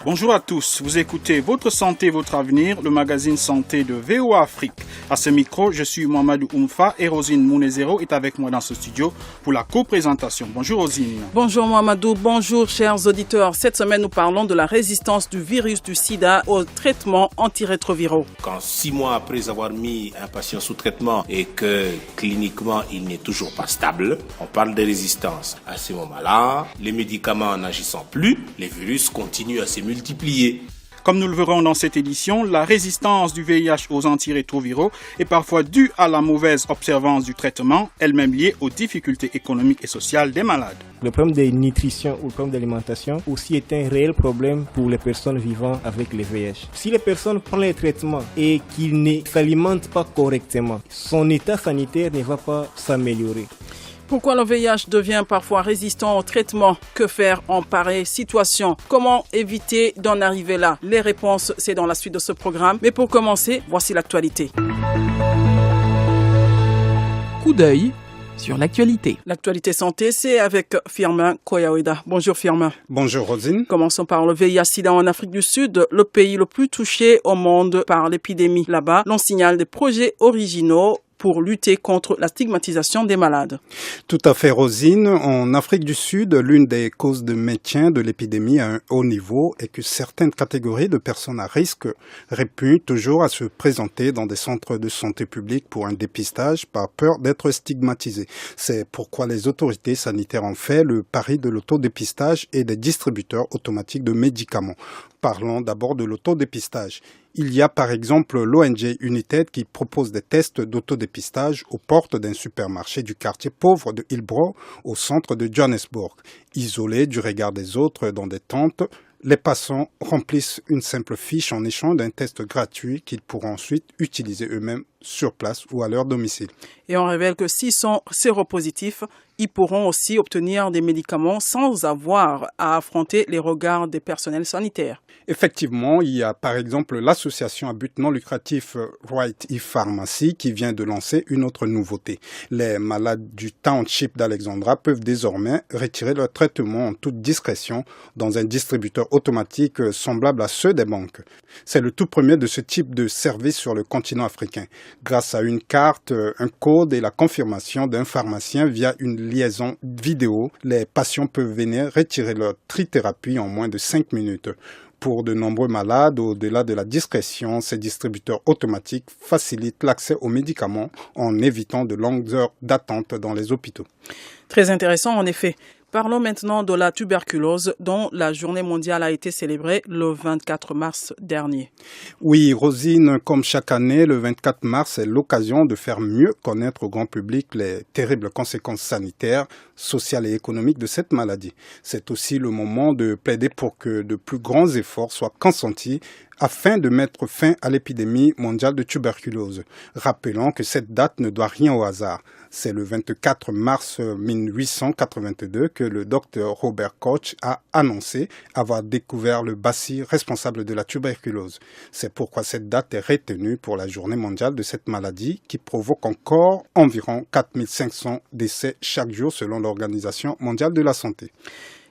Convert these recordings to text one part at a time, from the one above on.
Bonjour à tous, vous écoutez Votre Santé, Votre Avenir, le magazine santé de VOA Afrique. À ce micro, je suis Mohamedou Oumfa et Rosine Mounezero est avec moi dans ce studio pour la co-présentation. Bonjour Rosine. Bonjour Mohamedou, bonjour chers auditeurs. Cette semaine, nous parlons de la résistance du virus du sida aux traitements antirétroviraux. Quand 6 mois après avoir mis un patient sous traitement et que cliniquement il n'est toujours pas stable, on parle de résistance. À ce moment-là, les médicaments n'agissant plus, les virus continuent à se multiplier. Comme nous le verrons dans cette édition, la résistance du VIH aux antirétroviraux est parfois due à la mauvaise observance du traitement, elle-même liée aux difficultés économiques et sociales des malades. Le problème de nutrition ou le problème d'alimentation aussi est un réel problème pour les personnes vivant avec le VIH. Si les personnes prennent les traitements et qu'ils ne s'alimentent pas correctement, son état sanitaire ne va pas s'améliorer. Pourquoi le VIH devient parfois résistant au traitement? Que faire en pareille situation? Comment éviter d'en arriver là? Les réponses, c'est dans la suite de ce programme. Mais pour commencer, voici l'actualité. Coup d'œil sur l'actualité. L'actualité santé, c'est avec Firmin Koyaoueda. Bonjour Firmin. Bonjour Rosine. Commençons par le VIH-Sida en Afrique du Sud, le pays le plus touché au monde par l'épidémie. Là-bas, l'on signale des projets originaux pour lutter contre la stigmatisation des malades. Tout à fait, Rosine. En Afrique du Sud, l'une des causes de maintien de l'épidémie à un haut niveau est que certaines catégories de personnes à risque répugnent toujours à se présenter dans des centres de santé publique pour un dépistage par peur d'être stigmatisées. C'est pourquoi les autorités sanitaires ont fait le pari de l'autodépistage et des distributeurs automatiques de médicaments. Parlons d'abord de l'autodépistage. Il y a par exemple l'ONG United qui propose des tests d'autodépistage aux portes d'un supermarché du quartier pauvre de Hillbrow au centre de Johannesburg. Isolés du regard des autres dans des tentes, les passants remplissent une simple fiche en échange d'un test gratuit qu'ils pourront ensuite utiliser eux-mêmes sur place ou à leur domicile. Et on révèle que s'ils sont séropositifs, ils pourront aussi obtenir des médicaments sans avoir à affronter les regards des personnels sanitaires. Effectivement, il y a par exemple l'association à but non lucratif Right ePharmacy qui vient de lancer une autre nouveauté. Les malades du Township d'Alexandra peuvent désormais retirer leur traitement en toute discrétion dans un distributeur automatique semblable à ceux des banques. C'est le tout premier de ce type de service sur le continent africain. Grâce à une carte, un code et la confirmation d'un pharmacien via une liaison vidéo, les patients peuvent venir retirer leur trithérapie en moins de 5 minutes. Pour de nombreux malades, au-delà de la discrétion, ces distributeurs automatiques facilitent l'accès aux médicaments en évitant de longues heures d'attente dans les hôpitaux. Très intéressant en effet. Parlons maintenant de la tuberculose dont la journée mondiale a été célébrée le 24 mars dernier. Oui, Rosine, comme chaque année, le 24 mars est l'occasion de faire mieux connaître au grand public les terribles conséquences sanitaires, sociales et économiques de cette maladie. C'est aussi le moment de plaider pour que de plus grands efforts soient consentis afin de mettre fin à l'épidémie mondiale de tuberculose. Rappelons que cette date ne doit rien au hasard. C'est le 24 mars 1882 que le docteur Robert Koch a annoncé avoir découvert le bacille responsable de la tuberculose. C'est pourquoi cette date est retenue pour la journée mondiale de cette maladie qui provoque encore environ 4500 décès chaque jour selon l'Organisation mondiale de la santé.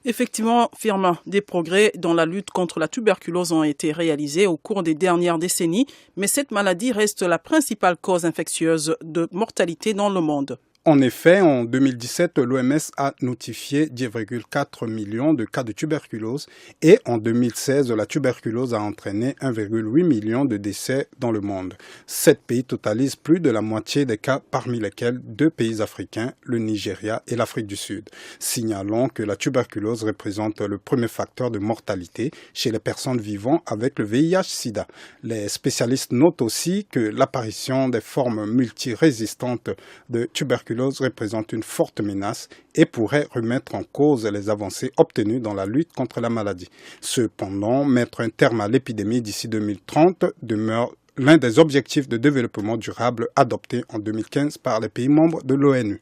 Effectivement, Firmin, des progrès dans la lutte contre la tuberculose ont été réalisés au cours des dernières décennies, mais cette maladie reste la principale cause infectieuse de mortalité dans le monde. En effet, en 2017, l'OMS a notifié 10,4 millions de cas de tuberculose et en 2016, la tuberculose a entraîné 1,8 million de décès dans le monde. 7 pays totalisent plus de la moitié des cas, parmi lesquels 2 pays africains, le Nigeria et l'Afrique du Sud. Signalons que la tuberculose représente le premier facteur de mortalité chez les personnes vivant avec le VIH-Sida. Les spécialistes notent aussi que l'apparition des formes multirésistantes de tuberculose représente une forte menace et pourrait remettre en cause les avancées obtenues dans la lutte contre la maladie. Cependant, mettre un terme à l'épidémie d'ici 2030 demeure l'un des objectifs de développement durable adoptés en 2015 par les pays membres de l'ONU.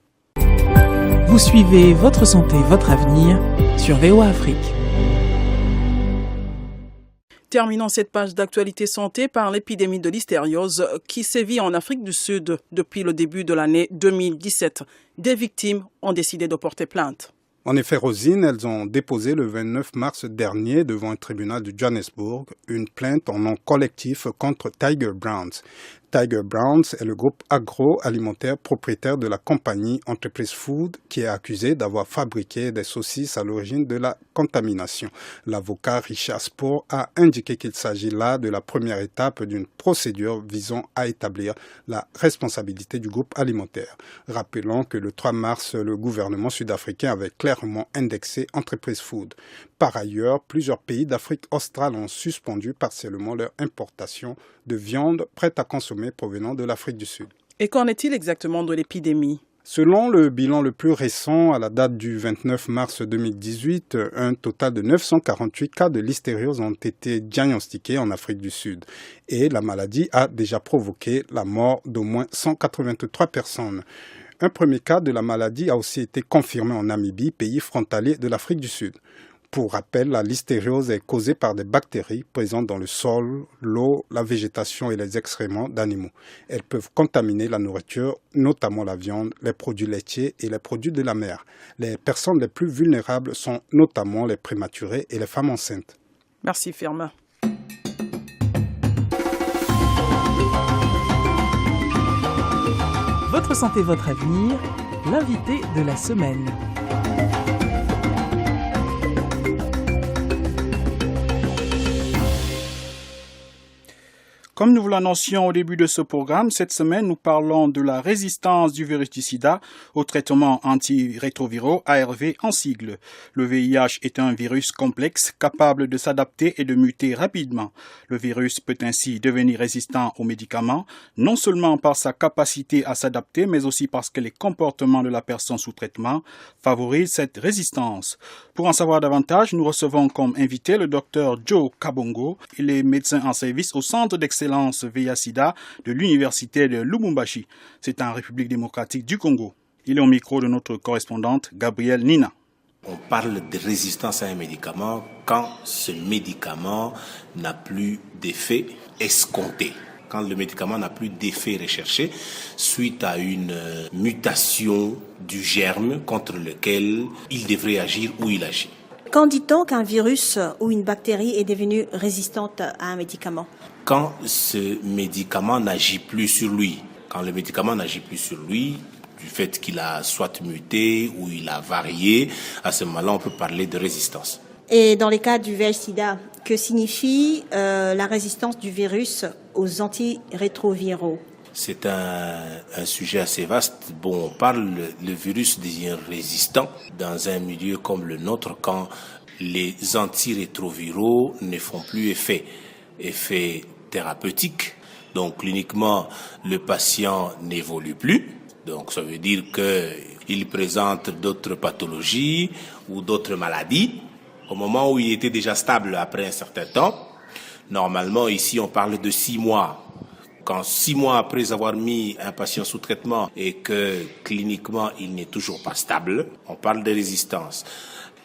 Vous suivez Votre santé, votre avenir sur VOA Afrique. Terminons cette page d'actualité santé par l'épidémie de l'hystériose qui sévit en Afrique du Sud depuis le début de l'année 2017. Des victimes ont décidé de porter plainte. En effet, Rosine, elles ont déposé le 29 mars dernier devant un tribunal de Johannesburg une plainte en nom collectif contre Tiger Brands. Tiger Brands est le groupe agroalimentaire propriétaire de la compagnie Entreprise Food qui est accusé d'avoir fabriqué des saucisses à l'origine de la contamination. L'avocat Richard Spohr a indiqué qu'il s'agit là de la première étape d'une procédure visant à établir la responsabilité du groupe alimentaire. Rappelons que le 3 mars, le gouvernement sud-africain avait clairement indexé Entreprise Food. Par ailleurs, plusieurs pays d'Afrique australe ont suspendu partiellement leur importation de viande prête à consommer provenant de l'Afrique du Sud. Et qu'en est-il exactement de l'épidémie ? Selon le bilan le plus récent, à la date du 29 mars 2018, un total de 948 cas de listériose ont été diagnostiqués en Afrique du Sud. Et la maladie a déjà provoqué la mort d'au moins 183 personnes. Un premier cas de la maladie a aussi été confirmé en Namibie, pays frontalier de l'Afrique du Sud. Pour rappel, la listériose est causée par des bactéries présentes dans le sol, l'eau, la végétation et les excréments d'animaux. Elles peuvent contaminer la nourriture, notamment la viande, les produits laitiers et les produits de la mer. Les personnes les plus vulnérables sont notamment les prématurés et les femmes enceintes. Merci Firmin. Votre santé, votre avenir, l'invité de la semaine. Comme nous vous l'annoncions au début de ce programme, cette semaine, nous parlons de la résistance du virus du sida au traitement antirétroviraux ARV en sigle. Le VIH est un virus complexe capable de s'adapter et de muter rapidement. Le virus peut ainsi devenir résistant aux médicaments, non seulement par sa capacité à s'adapter, mais aussi parce que les comportements de la personne sous traitement favorisent cette résistance. Pour en savoir davantage, nous recevons comme invité le docteur Joe Kabongo. Il est médecin en service au Centre d'excellence VIH-Sida de l'Université de Lubumbashi. C'est en République démocratique du Congo. Il est au micro de notre correspondante Gabrielle Nina. On parle de résistance à un médicament quand ce médicament n'a plus d'effet escompté. Quand le médicament n'a plus d'effet recherché suite à une mutation du germe contre lequel il devrait agir ou il agit. Quand dit-on qu'un virus ou une bactérie est devenue résistante à un médicament ? Quand ce médicament n'agit plus sur lui. Quand le médicament n'agit plus sur lui, du fait qu'il a soit muté ou il a varié, à ce moment-là, on peut parler de résistance. Et dans les cas du VIH-Sida, que signifie la résistance du virus aux antirétroviraux ? C'est un sujet assez vaste. Bon, on parle, le virus devient résistant dans un milieu comme le nôtre quand les antirétroviraux ne font plus effet thérapeutique. Donc, cliniquement, le patient n'évolue plus. Donc, ça veut dire qu'il présente d'autres pathologies ou d'autres maladies. Au moment où il était déjà stable après un certain temps, normalement, ici, on parle de 6 mois. Quand 6 mois après avoir mis un patient sous traitement et que cliniquement, il n'est toujours pas stable, on parle de résistance.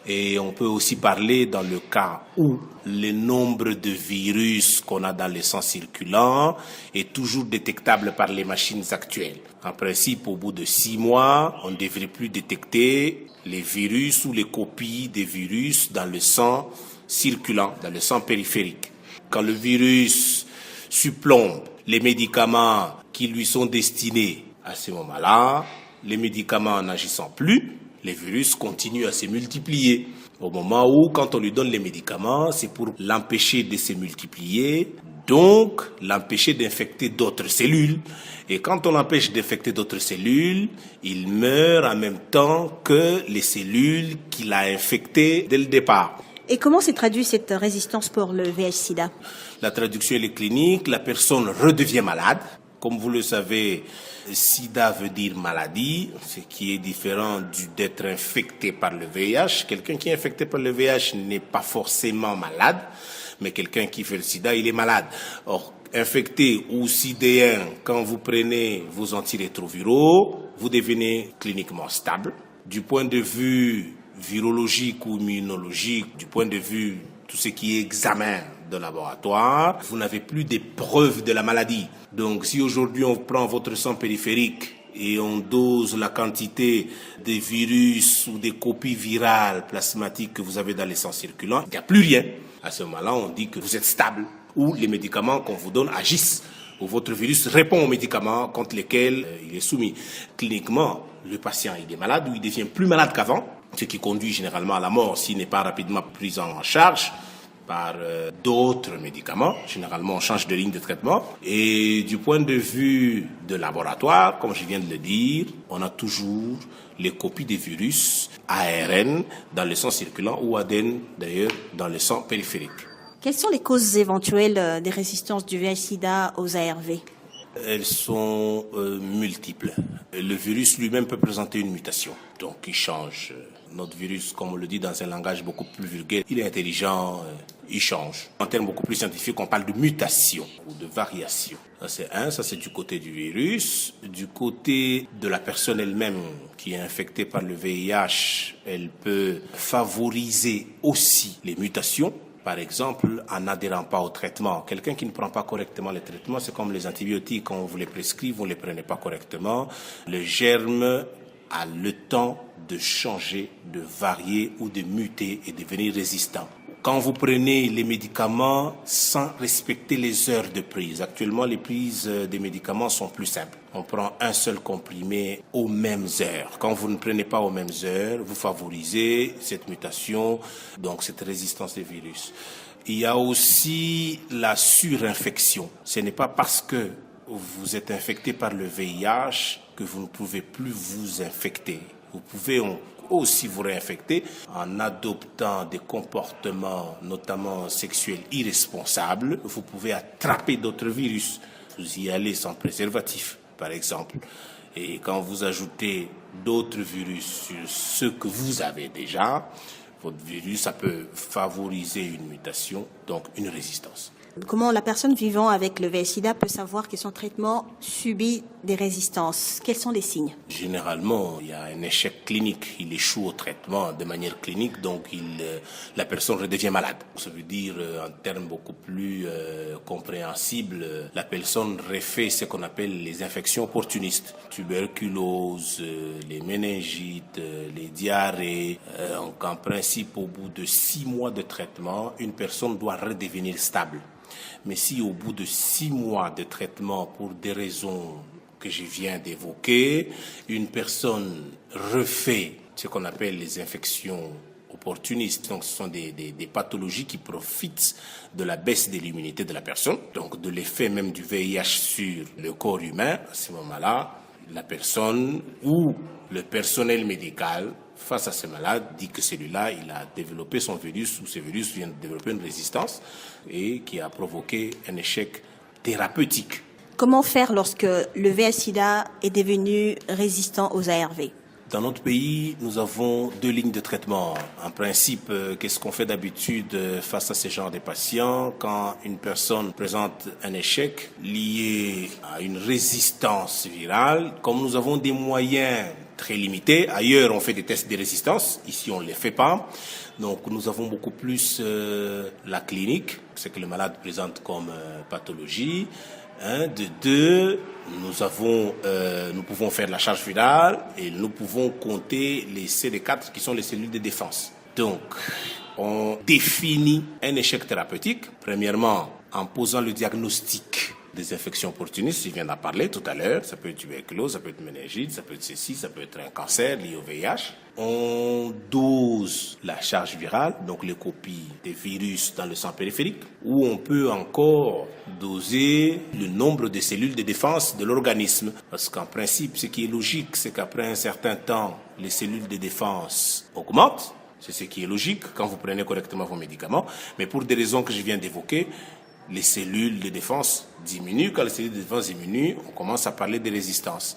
Et on peut aussi parler dans le cas où le nombre de virus qu'on a dans le sang circulant est toujours détectable par les machines actuelles. En principe, au bout de 6 mois, on ne devrait plus détecter les virus ou les copies des virus dans le sang circulant, dans le sang périphérique. Quand le virus supplombe les médicaments qui lui sont destinés, à ce moment-là, les médicaments n'agissant plus, les virus continuent à se multiplier. Au moment où, quand on lui donne les médicaments, c'est pour l'empêcher de se multiplier, donc l'empêcher d'infecter d'autres cellules. Et quand on l'empêche d'infecter d'autres cellules, il meurt en même temps que les cellules qu'il a infectées dès le départ. Et comment s'est traduite cette résistance pour le VIH-Sida ? La traduction elle est clinique, la personne redevient malade. Comme vous le savez, sida veut dire maladie, ce qui est différent d'être infecté par le VIH. Quelqu'un qui est infecté par le VIH n'est pas forcément malade, mais quelqu'un qui fait le sida, il est malade. Or, infecté ou sidéen, quand vous prenez vos antirétroviraux, vous devenez cliniquement stable. Du point de vue virologique ou immunologique, du point de vue tout ce qui est examen de laboratoire, vous n'avez plus des preuves de la maladie. Donc si aujourd'hui on prend votre sang périphérique et on dose la quantité de virus ou des copies virales plasmatiques que vous avez dans les sangs circulants, il n'y a plus rien. À ce moment-là, on dit que vous êtes stable ou les médicaments qu'on vous donne agissent ou votre virus répond aux médicaments contre lesquels il est soumis. Cliniquement, le patient il est malade ou il devient plus malade qu'avant, ce qui conduit généralement à la mort s'il n'est pas rapidement pris en charge par d'autres médicaments. Généralement, on change de ligne de traitement. Et du point de vue de laboratoire, comme je viens de le dire, on a toujours les copies des virus ARN dans le sang circulant ou ADN d'ailleurs dans le sang périphérique. Quelles sont les causes éventuelles des résistances du VIH/SIDA aux ARV? Elles sont multiples. Le virus lui-même peut présenter une mutation, donc il change. Notre virus, comme on le dit dans un langage beaucoup plus vulgaire, il est intelligent, il change. En termes beaucoup plus scientifiques, on parle de mutation ou de variation. Ça c'est du côté du virus. Du côté de la personne elle-même qui est infectée par le VIH, elle peut favoriser aussi les mutations. Par exemple, en n'adhérant pas au traitement. Quelqu'un qui ne prend pas correctement les traitements, c'est comme les antibiotiques, quand on vous les prescrit, vous ne les prenez pas correctement. Le germe a le temps de changer, de varier ou de muter et devenir résistant. Quand vous prenez les médicaments sans respecter les heures de prise, actuellement les prises des médicaments sont plus simples. On prend un seul comprimé aux mêmes heures. Quand vous ne prenez pas aux mêmes heures, vous favorisez cette mutation, donc cette résistance des virus. Il y a aussi la surinfection. Ce n'est pas parce que vous êtes infecté par le VIH que vous ne pouvez plus vous infecter. Vous pouvez aussi vous réinfecter en adoptant des comportements, notamment sexuels, irresponsables. Vous pouvez attraper d'autres virus. Vous y allez sans préservatif, par exemple. Et quand vous ajoutez d'autres virus sur ceux que vous avez déjà, votre virus, ça peut favoriser une mutation, donc une résistance. Comment la personne vivant avec le VIH/SIDA peut savoir que son traitement subit des résistances? Quels sont les signes? Généralement, il y a un échec clinique. Il échoue au traitement de manière clinique, donc la personne redevient malade. Ça veut dire, en termes beaucoup plus compréhensibles, la personne refait ce qu'on appelle les infections opportunistes. Tuberculose, les méningites, les diarrhées. Donc, en principe, au bout de 6 mois de traitement, une personne doit redevenir stable. Mais si au bout de 6 mois de traitement, pour des raisons que je viens d'évoquer, une personne refait ce qu'on appelle les infections opportunistes, donc ce sont des pathologies qui profitent de la baisse de l'immunité de la personne, donc de l'effet même du VIH sur le corps humain, à ce moment-là, la personne ou le personnel médical face à ce malade dit que celui-là, il a développé son virus ou ce virus vient de développer une résistance et qui a provoqué un échec thérapeutique. Comment faire lorsque le VIH/SIDA est devenu résistant aux ARV? Dans notre pays, nous avons 2 lignes de traitement. En principe, qu'est-ce qu'on fait d'habitude face à ce genre de patients quand une personne présente un échec lié à une résistance virale? Comme nous avons des moyens très limités, ailleurs on fait des tests de résistance, ici on ne les fait pas. Donc nous avons beaucoup plus la clinique, ce que le malade présente comme pathologie. De 2, nous pouvons faire la charge virale et nous pouvons compter les CD4 qui sont les cellules de défense. Donc, on définit un échec thérapeutique, premièrement en posant le diagnostic des infections opportunistes, je viens d'en parler tout à l'heure, ça peut être tuberculose, ça peut être méningite, ça peut être ceci, ça peut être un cancer lié au VIH. On dose la charge virale, donc les copies des virus dans le sang périphérique, ou on peut encore doser le nombre de cellules de défense de l'organisme. Parce qu'en principe, ce qui est logique, c'est qu'après un certain temps, les cellules de défense augmentent. C'est ce qui est logique quand vous prenez correctement vos médicaments. Mais pour des raisons que je viens d'évoquer, les cellules de défense diminuent. Quand les cellules de défense diminuent, on commence à parler de résistance.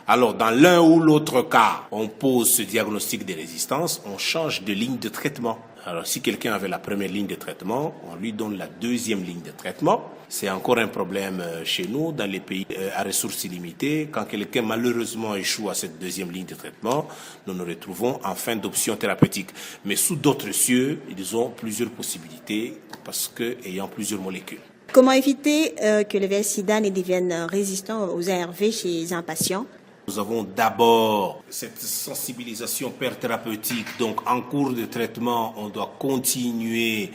Alors, dans l'un ou l'autre cas, on pose ce diagnostic de résistance, on change de ligne de traitement. Alors, si quelqu'un avait la première ligne de traitement, on lui donne la deuxième ligne de traitement. C'est encore un problème chez nous, dans les pays à ressources illimitées. Quand quelqu'un malheureusement échoue à cette deuxième ligne de traitement, nous nous retrouvons en fin d'option thérapeutique. Mais sous d'autres cieux, ils ont plusieurs possibilités parce que ayant plusieurs molécules. Comment éviter que le VIH/SIDA ne devienne résistant aux ARV chez un patient? Nous avons d'abord cette sensibilisation thérapeutique. Donc en cours de traitement, on doit continuer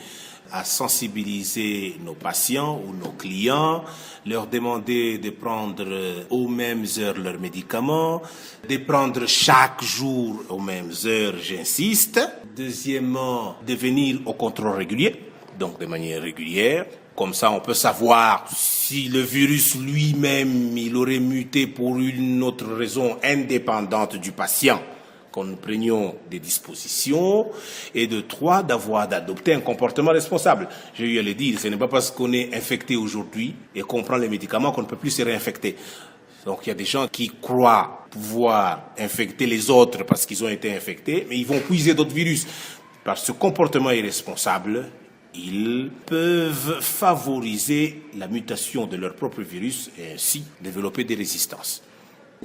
à sensibiliser nos patients ou nos clients, leur demander de prendre aux mêmes heures leurs médicaments, de prendre chaque jour aux mêmes heures, j'insiste. Deuxièmement, de venir au contrôle régulier, donc de manière régulière. Comme ça, on peut savoir si le virus lui-même, il aurait muté pour une autre raison indépendante du patient, que nous prenions des dispositions. Et de 3, d'adopter un comportement responsable. J'ai eu à le dire, ce n'est pas parce qu'on est infecté aujourd'hui et qu'on prend les médicaments qu'on ne peut plus se réinfecter. Donc il y a des gens qui croient pouvoir infecter les autres parce qu'ils ont été infectés, mais ils vont puiser d'autres virus. Par ce comportement irresponsable, ils peuvent favoriser la mutation de leur propre virus et ainsi développer des résistances.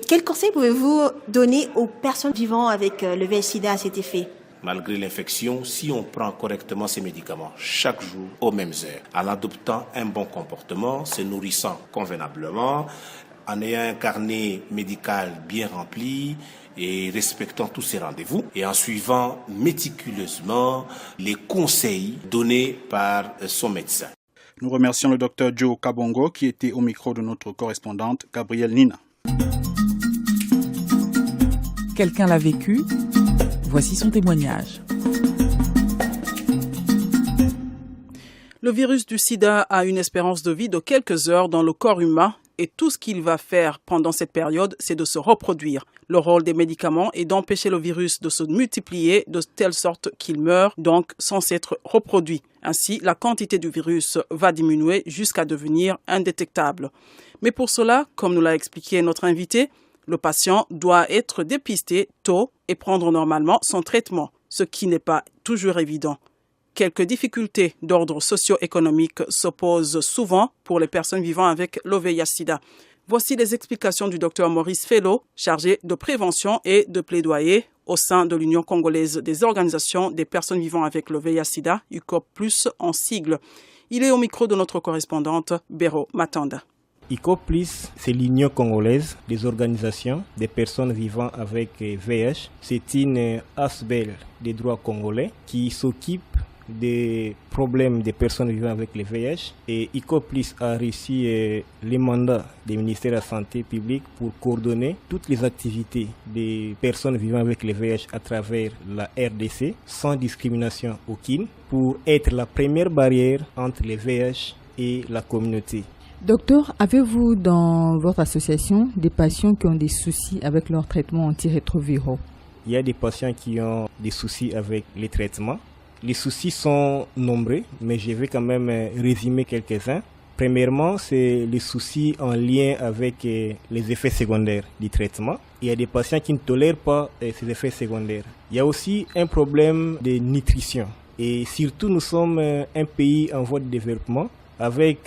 Quel conseil pouvez-vous donner aux personnes vivant avec le VIH/SIDA à cet effet? Malgré l'infection, si on prend correctement ces médicaments chaque jour aux mêmes heures, en adoptant un bon comportement, se nourrissant convenablement, en ayant un carnet médical bien rempli et respectant tous ces rendez-vous et en suivant méticuleusement les conseils donnés par son médecin. Nous remercions le docteur Joe Kabongo qui était au micro de notre correspondante Gabrielle Nina. Quelqu'un l'a vécu. Voici son témoignage. Le virus du sida a une espérance de vie de quelques heures dans le corps humain et tout ce qu'il va faire pendant cette période, c'est de se reproduire. Le rôle des médicaments est d'empêcher le virus de se multiplier de telle sorte qu'il meurt, donc sans s'être reproduit. Ainsi, la quantité du virus va diminuer jusqu'à devenir indétectable. Mais pour cela, comme nous l'a expliqué notre invité, le patient doit être dépisté tôt et prendre normalement son traitement, ce qui n'est pas toujours évident. Quelques difficultés d'ordre socio-économique s'opposent souvent pour les personnes vivant avec le VIH/SIDA. Voici les explications du Dr Maurice Fellow, chargé de prévention et de plaidoyer au sein de l'Union congolaise des organisations des personnes vivant avec le VIH/SIDA, UCOP+, en sigle. Il est au micro de notre correspondante, Béro Matanda. ICOP+, c'est l'Union congolaise des organisations des personnes vivant avec VIH. C'est une ASBEL des droits congolais qui s'occupe des problèmes des personnes vivant avec le VIH. Et ICOP+ a reçu les mandats des ministères de la Santé publique pour coordonner toutes les activités des personnes vivant avec le VIH à travers la RDC, sans discrimination aucune, pour être la première barrière entre le VIH et la communauté. Docteur, avez-vous dans votre association des patients qui ont des soucis avec leur traitement antirétroviraux? Il y a des patients qui ont des soucis avec les traitements. Les soucis sont nombreux, mais je vais quand même résumer quelques-uns. Premièrement, c'est les soucis en lien avec les effets secondaires du traitement. Il y a des patients qui ne tolèrent pas ces effets secondaires. Il y a aussi un problème de nutrition. Et surtout, nous sommes un pays en voie de développement, avec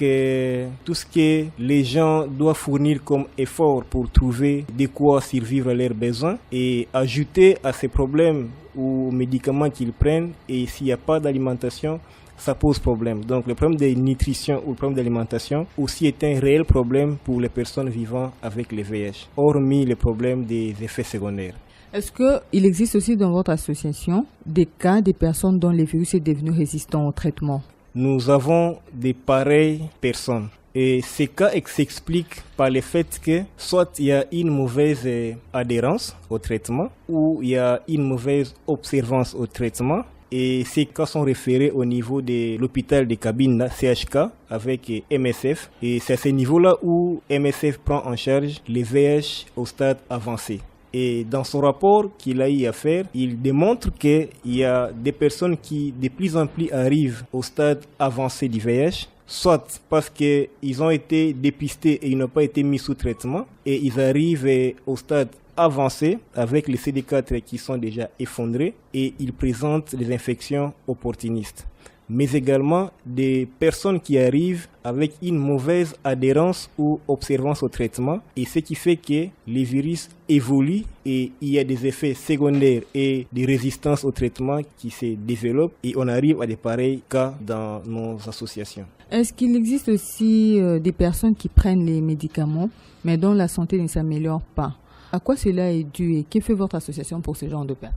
tout ce que les gens doivent fournir comme effort pour trouver de quoi survivre à leurs besoins, et ajouter à ces problèmes aux médicaments qu'ils prennent, et s'il n'y a pas d'alimentation, ça pose problème. Donc le problème de nutrition ou le problème d'alimentation aussi est un réel problème pour les personnes vivant avec le VIH, hormis le problème des effets secondaires. Est-ce qu'il existe aussi dans votre association des cas de personnes dont le virus est devenu résistant au traitement? Nous avons des pareilles personnes. Et ces cas s'expliquent par le fait que soit il y a une mauvaise adhérence au traitement ou il y a une mauvaise observance au traitement. Et ces cas sont référés au niveau de l'hôpital de Cabine, CHK, avec MSF. Et c'est à ce niveau-là où MSF prend en charge les VIH au stade avancé. Et dans son rapport qu'il a eu à faire, il démontre qu'il y a des personnes qui de plus en plus arrivent au stade avancé du VIH, soit parce qu'ils ont été dépistés et ils n'ont pas été mis sous traitement, et ils arrivent au stade avancé avec les CD4 qui sont déjà effondrés et ils présentent des infections opportunistes. Mais également des personnes qui arrivent avec une mauvaise adhérence ou observance au traitement, et ce qui fait que les virus évoluent et il y a des effets secondaires et des résistances au traitement qui se développent, et on arrive à des pareils cas dans nos associations. Est-ce qu'il existe aussi des personnes qui prennent les médicaments mais dont la santé ne s'améliore pas? À quoi cela est dû et que fait votre association pour ce genre de cas?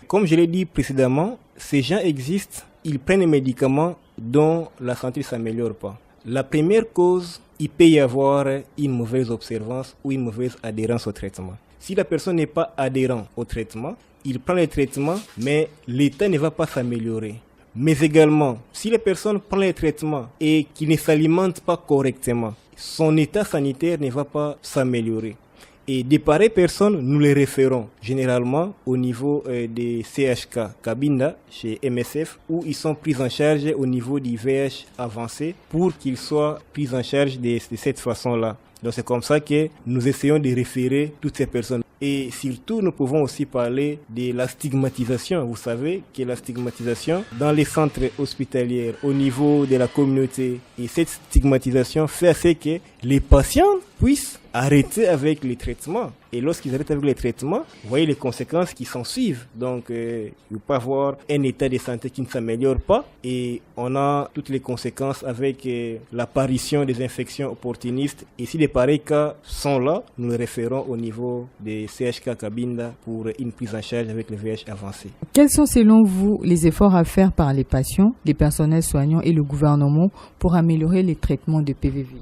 Comme je l'ai dit précédemment, ces gens existent, ils prennent des médicaments dont la santé ne s'améliore pas. La première cause, il peut y avoir une mauvaise observance ou une mauvaise adhérence au traitement. Si la personne n'est pas adhérente au traitement, il prend le traitement, mais l'état ne va pas s'améliorer. Mais également, si la personne prend le traitement et qu'il ne s'alimente pas correctement, son état sanitaire ne va pas s'améliorer. Et de pareilles personnes, nous les référons généralement au niveau des CHK Cabinda chez MSF, où ils sont pris en charge au niveau du VIH avancé pour qu'ils soient pris en charge de cette façon-là. Donc c'est comme ça que nous essayons de référer toutes ces personnes. Et surtout, nous pouvons aussi parler de la stigmatisation. Vous savez que la stigmatisation dans les centres hospitaliers, au niveau de la communauté, et cette stigmatisation fait à ce que les patients puissent arrêter avec les traitements. Et lorsqu'ils arrêtent avec les traitements, vous voyez les conséquences qui s'en suivent. Donc, il ne peut pas avoir un état de santé qui ne s'améliore pas. Et on a toutes les conséquences avec l'apparition des infections opportunistes. Et si de pareils cas sont là, nous les référons au niveau des CHK Cabinda pour une prise en charge avec le VIH avancé. Quels sont selon vous les efforts à faire par les patients, les personnels soignants et le gouvernement pour améliorer les traitements de PVV?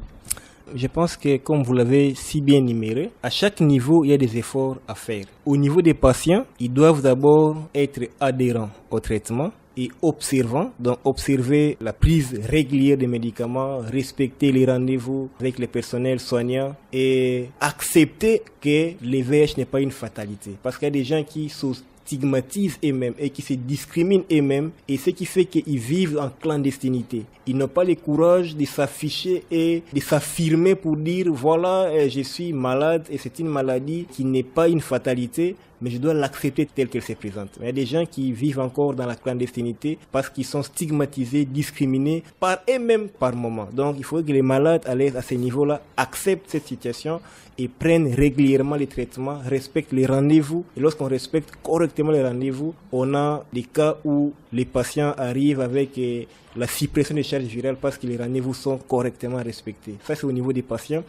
Je pense que, comme vous l'avez si bien énuméré, à chaque niveau, il y a des efforts à faire. Au niveau des patients, ils doivent d'abord être adhérents au traitement et observants, donc observer la prise régulière des médicaments, respecter les rendez-vous avec les personnels soignants et accepter que le VIH n'est pas une fatalité. Parce qu'il y a des gens qui stigmatisent eux-mêmes et qui se discriminent eux-mêmes, et ce qui fait qu'ils vivent en clandestinité. Ils n'ont pas le courage de s'afficher et de s'affirmer pour dire voilà, je suis malade et c'est une maladie qui n'est pas une fatalité, mais je dois l'accepter telle qu'elle se présente. Il y a des gens qui vivent encore dans la clandestinité parce qu'ils sont stigmatisés, discriminés par eux-mêmes par moment. Donc il faut que les malades à ce niveau-là acceptent cette situation et prennent régulièrement les traitements, respectent les rendez-vous. Et lorsqu'on respecte correctement les rendez-vous, on a des cas où les patients arrivent avec la suppression des charges virales parce que les rendez-vous sont correctement respectés. Ça, c'est au niveau des patients,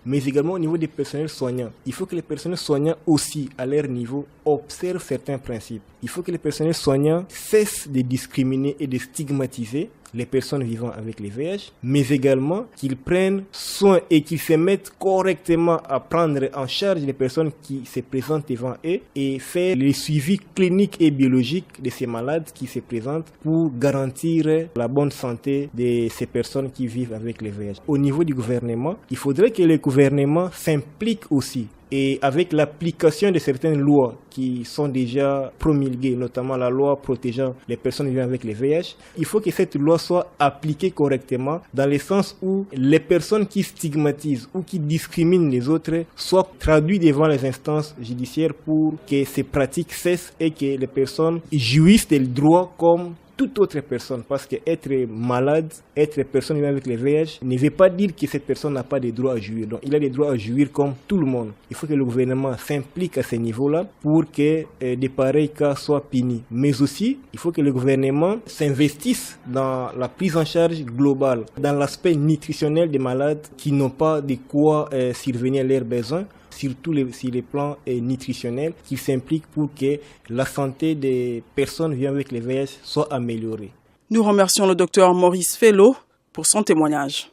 mais également au niveau des personnels soignants. Il faut que les personnels soignants aussi, à leur niveau, observent certains principes. Il faut que les personnels soignants cessent de discriminer et de stigmatiser les personnes vivant avec les VIH, mais également qu'ils prennent soin et qu'ils se mettent correctement à prendre en charge les personnes qui se présentent devant eux et faire le suivi clinique et biologique de ces malades qui se présentent pour garantir la bonne santé de ces personnes qui vivent avec les VIH. Au niveau du gouvernement, il faudrait que le gouvernement s'implique aussi. Et avec l'application de certaines lois qui sont déjà promulguées, notamment la loi protégeant les personnes vivant avec les VIH, il faut que cette loi soit appliquée correctement dans le sens où les personnes qui stigmatisent ou qui discriminent les autres soient traduites devant les instances judiciaires pour que ces pratiques cessent et que les personnes jouissent des droits comme toute autre personne, parce qu'être malade, être personne vivant avec les VIH ne veut pas dire que cette personne n'a pas de droits à jouir. Donc il a des droits à jouir comme tout le monde. Il faut que le gouvernement s'implique à ce niveau-là pour que de pareils cas soient punis. Mais aussi, il faut que le gouvernement s'investisse dans la prise en charge globale, dans l'aspect nutritionnel des malades qui n'ont pas de quoi survenir à leurs besoins, surtout sur les plans nutritionnels, qui s'impliquent pour que la santé des personnes vivant avec les VIH soit améliorée. Nous remercions le docteur Maurice Fellow pour son témoignage.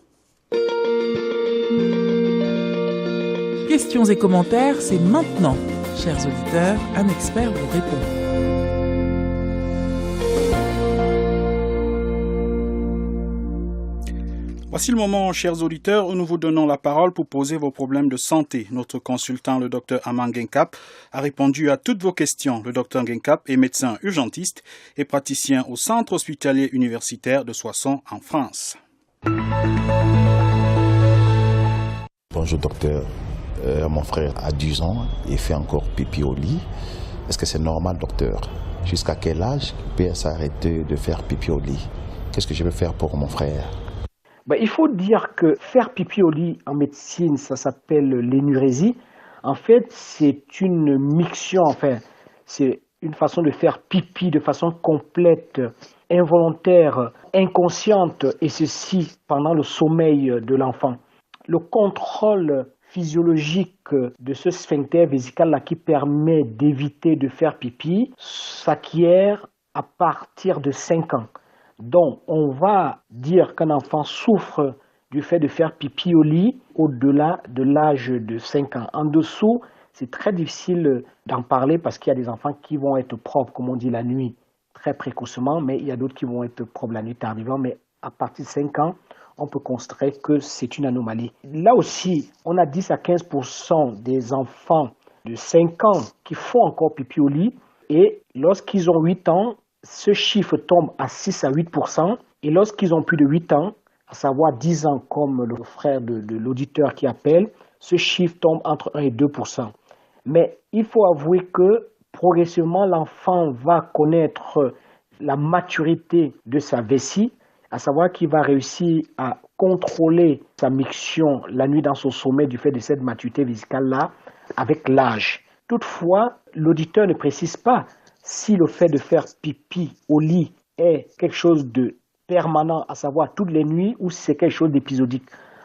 Questions et commentaires, c'est maintenant. Chers auditeurs, un expert vous répond. Voici le moment, chers auditeurs, où nous vous donnons la parole pour poser vos problèmes de santé. Notre consultant, le Dr Aman Genkap, a répondu à toutes vos questions. Le Dr Genkap est médecin urgentiste et praticien au Centre hospitalier universitaire de Soissons en France. Bonjour docteur, mon frère a 10 ans et fait encore pipi au lit. Est-ce que c'est normal docteur? Jusqu'à quel âge peut s'arrêter de faire pipi au lit? Qu'est-ce que je vais faire pour mon frère? Il faut dire que faire pipi au lit en médecine, ça s'appelle l'énurésie. En fait, c'est une miction, c'est une façon de faire pipi de façon complète, involontaire, inconsciente, et ceci pendant le sommeil de l'enfant. Le contrôle physiologique de ce sphincter vésical-là qui permet d'éviter de faire pipi s'acquiert à partir de 5 ans. Donc, on va dire qu'un enfant souffre du fait de faire pipi au lit au-delà de l'âge de 5 ans. En dessous, c'est très difficile d'en parler parce qu'il y a des enfants qui vont être propres, comme on dit, la nuit très précocement, mais il y a d'autres qui vont être propres la nuit tardivement. Mais à partir de 5 ans, on peut constater que c'est une anomalie. Là aussi, on a 10 à 15% des enfants de 5 ans qui font encore pipi au lit et lorsqu'ils ont 8 ans, ce chiffre tombe à 6 à 8% et lorsqu'ils ont plus de 8 ans, à savoir 10 ans comme le frère de l'auditeur qui appelle, ce chiffre tombe entre 1 et 2%. Mais il faut avouer que progressivement, l'enfant va connaître la maturité de sa vessie, à savoir qu'il va réussir à contrôler sa miction la nuit dans son sommeil du fait de cette maturité vésicale-là avec l'âge. Toutefois, l'auditeur ne précise pas si le fait de faire pipi au lit est quelque chose de permanent, à savoir toutes les nuits, ou si c'est quelque chose d'épisodique.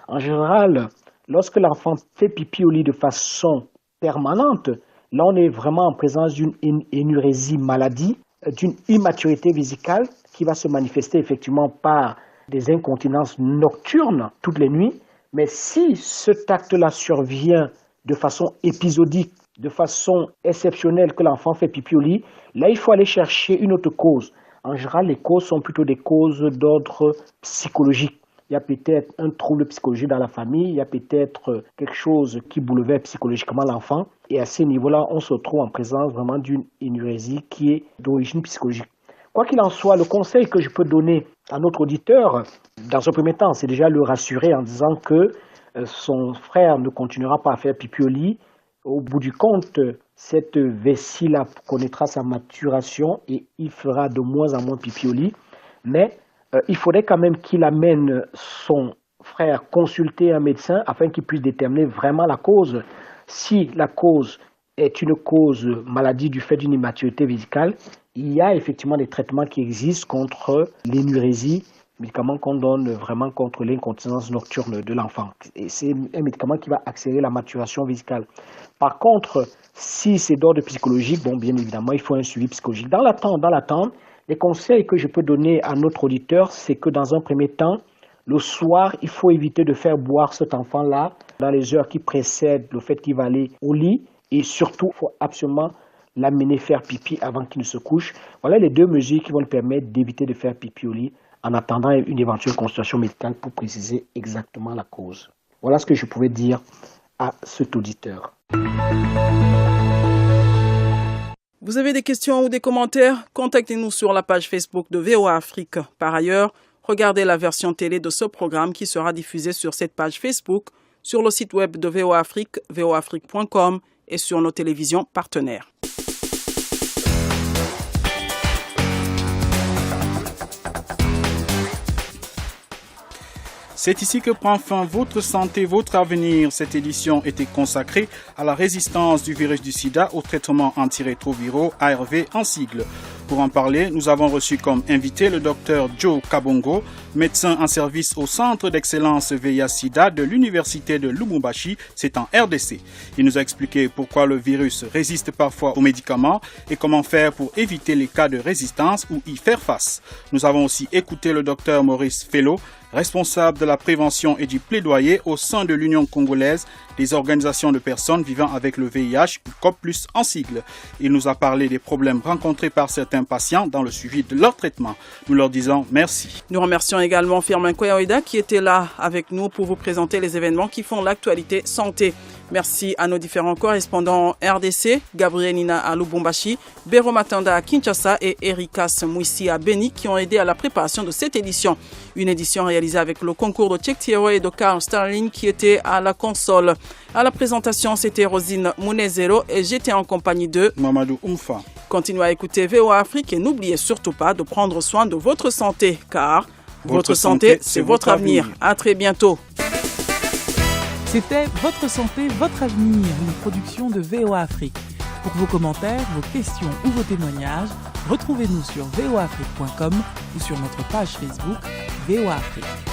En général, lorsque l'enfant fait pipi au lit de façon permanente, là on est vraiment en présence d'une énurésie maladie, d'une immaturité vésicale qui va se manifester effectivement par des incontinences nocturnes toutes les nuits. Mais si cet acte-là survient de façon épisodique, de façon exceptionnelle, que l'enfant fait pipi au lit, là il faut aller chercher une autre cause. En général, les causes sont plutôt des causes d'ordre psychologique. Il y a peut-être un trouble psychologique dans la famille, il y a peut-être quelque chose qui bouleverse psychologiquement l'enfant. Et à ce niveau-là, on se retrouve en présence vraiment d'une énurésie qui est d'origine psychologique. Quoi qu'il en soit, le conseil que je peux donner à notre auditeur, dans un premier temps, c'est déjà le rassurer en disant que son frère ne continuera pas à faire pipi au lit. Au bout du compte, cette vessie-là connaîtra sa maturation et il fera de moins en moins pipi au lit. Mais il faudrait quand même qu'il amène son frère consulter un médecin afin qu'il puisse déterminer vraiment la cause. Si la cause est une cause maladie du fait d'une immaturité vésicale, il y a effectivement des traitements qui existent contre l'énurésie, médicament qu'on donne vraiment contre l'incontinence nocturne de l'enfant. Et c'est un médicament qui va accélérer la maturation vésicale. Par contre, si c'est d'ordre psychologique, bon, bien évidemment, il faut un suivi psychologique. Dans l'attente, les conseils que je peux donner à notre auditeur, c'est que dans un premier temps, le soir, il faut éviter de faire boire cet enfant-là dans les heures qui précèdent le fait qu'il va aller au lit. Et surtout, il faut absolument l'amener faire pipi avant qu'il ne se couche. Voilà les 2 mesures qui vont lui permettre d'éviter de faire pipi au lit en attendant une éventuelle consultation médicale pour préciser exactement la cause. Voilà ce que je pouvais dire à cet auditeur. Vous avez des questions ou des commentaires? Contactez-nous sur la page Facebook de VOA Afrique. Par ailleurs, regardez la version télé de ce programme qui sera diffusée sur cette page Facebook, sur le site web de VOA Afrique, voaafrique.com et sur nos télévisions partenaires. C'est ici que prend fin votre santé, votre avenir. Cette édition était consacrée à la résistance du virus du sida au traitement antirétroviraux ARV en sigle. Pour en parler, nous avons reçu comme invité le docteur Joe Kabongo, médecin en service au Centre d'excellence VIH-Sida de l'Université de Lubumbashi, c'est en RDC. Il nous a expliqué pourquoi le virus résiste parfois aux médicaments et comment faire pour éviter les cas de résistance ou y faire face. Nous avons aussi écouté le docteur Maurice Fellow, responsable de la prévention et du plaidoyer au sein de l'Union congolaise des organisations de personnes vivant avec le VIH, ou COP+, en sigle. Il nous a parlé des problèmes rencontrés par certains patients dans le suivi de leur traitement. Nous leur disons merci. Nous remercions également Firmin Koyaoida qui était là avec nous pour vous présenter les événements qui font l'actualité santé. Merci à nos différents correspondants RDC, Gabriel Nina à Lubumbashi, Bero Matanda à Kinshasa et Erikas Mouissi à Beni qui ont aidé à la préparation de cette édition. Une édition réalisée avec le concours de Tchèque Thierry et de Carl Starling qui était à la console. À la présentation, c'était Rosine Mounezero et j'étais en compagnie de Mamadou Oumfa. Continuez à écouter VOA Afrique et n'oubliez surtout pas de prendre soin de votre santé car votre santé, c'est votre avenir. À très bientôt. C'était Votre santé, votre avenir, une production de VOA Afrique. Pour vos commentaires, vos questions ou vos témoignages, retrouvez-nous sur voaafrique.com ou sur notre page Facebook VOA Afrique.